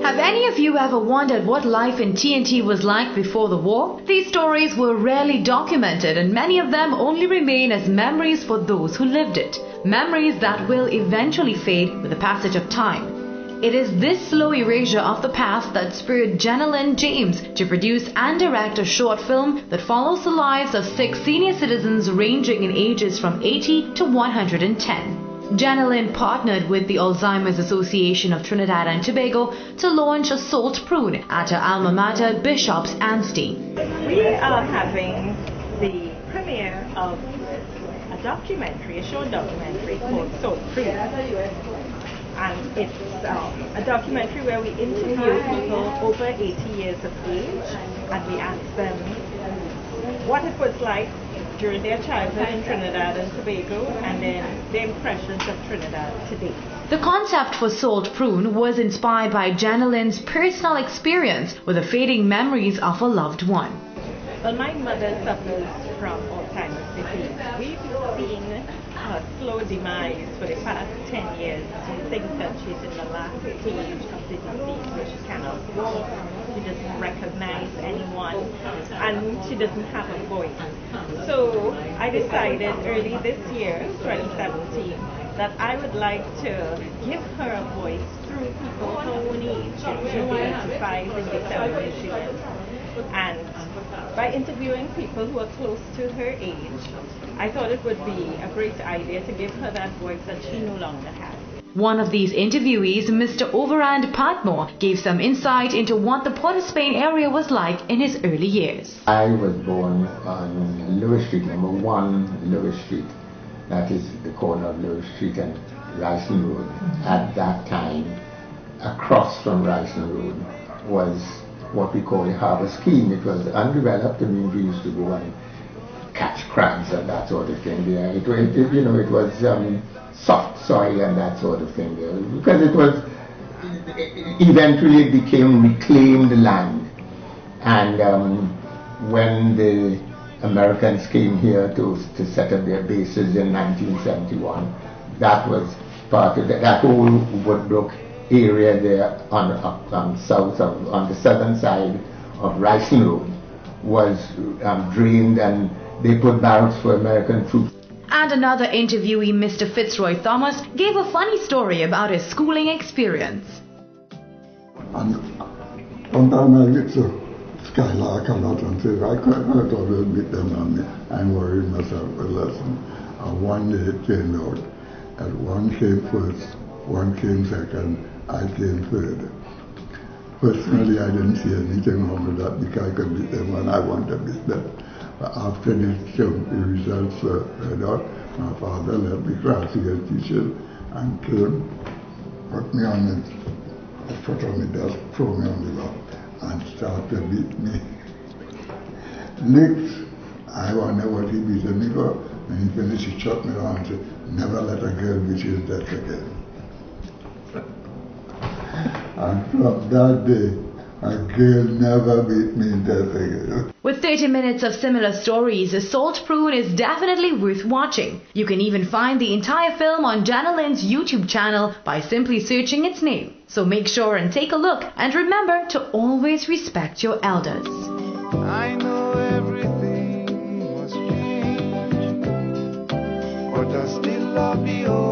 Have any of you ever wondered what life in TNT was like before the war? These stories were rarely documented, and many of them only remain as memories for those who lived it. Memories that will eventually fade with the passage of time. It is this slow erasure of the past that spurred Jennylynd James to produce and direct a short film that follows the lives of 6 senior citizens ranging in ages from 80 to 110. Jennylynd partnered with the Alzheimer's Association of Trinidad and Tobago to launch a Salt Prune at her alma mater, Bishop Anstey. We are having the premiere of a documentary, a short documentary called Salt Prune. And it's a documentary where we interview people over 80 years of age, and we ask them what it was like during their childhood in Trinidad and Tobago, and then their impressions of Trinidad today. The concept for Salt Prune was inspired by Jennylynd's personal experience with the fading memories of a loved one. Well, my mother suffers from Alzheimer's disease. We've seen her slow demise for the past 10 years. We think that she's in the last stage of the disease where she cannot walk, she doesn't recognize anyone, and she doesn't have a voice. So I decided early this year, 2017, that I would like to give her a voice through people her own age. She'll be 85 in December this year. And by interviewing people who are close to her age, I thought it would be a great idea to give her that voice that she no longer has. One of these interviewees, Mr. Overand Patmore, gave some insight into what the Port of Spain area was like in his early years. I was born on Lewis Street, number 1 Lewis Street. That is the corner of Lewis Street and Ryson Road. At that time, across from Ryson Road was what we call a harbour scheme. It was undeveloped. I mean, we used to go and catch crabs and that sort of thing there. It was soft soil and that sort of thing there, because it was eventually it became reclaimed land. And when the Americans came here to set up their bases in 1971, that was part of that whole Woodbrook area there on the southern side of Ryson Road was drained, and they put barracks for American troops. And another interviewee, Mr. Fitzroy Thomas, gave a funny story about his schooling experience. And sometimes I get so skylark a lot and say, I thought I would beat them on me. I'm worried myself a lesson. And one day it turned out that one came first, one came second, I came third. Personally, I didn't see anything wrong with that because I could beat them and I want to beat them. But after the results were read out, my father left the class to get teachers and came, put me on the foot on the desk, threw me on the ground, and started to beat me. Next, I wonder what he beat me for. When he finished, he shot me around and said, never let a girl beat you to death again. And from that day, a girl never beat me to death again. With 30 minutes of similar stories, the Salt Prune is definitely worth watching. You can even find the entire film on Jennylynd's YouTube channel by simply searching its name. So make sure and take a look, and remember to always respect your elders. I know everything was changed, but I still love you.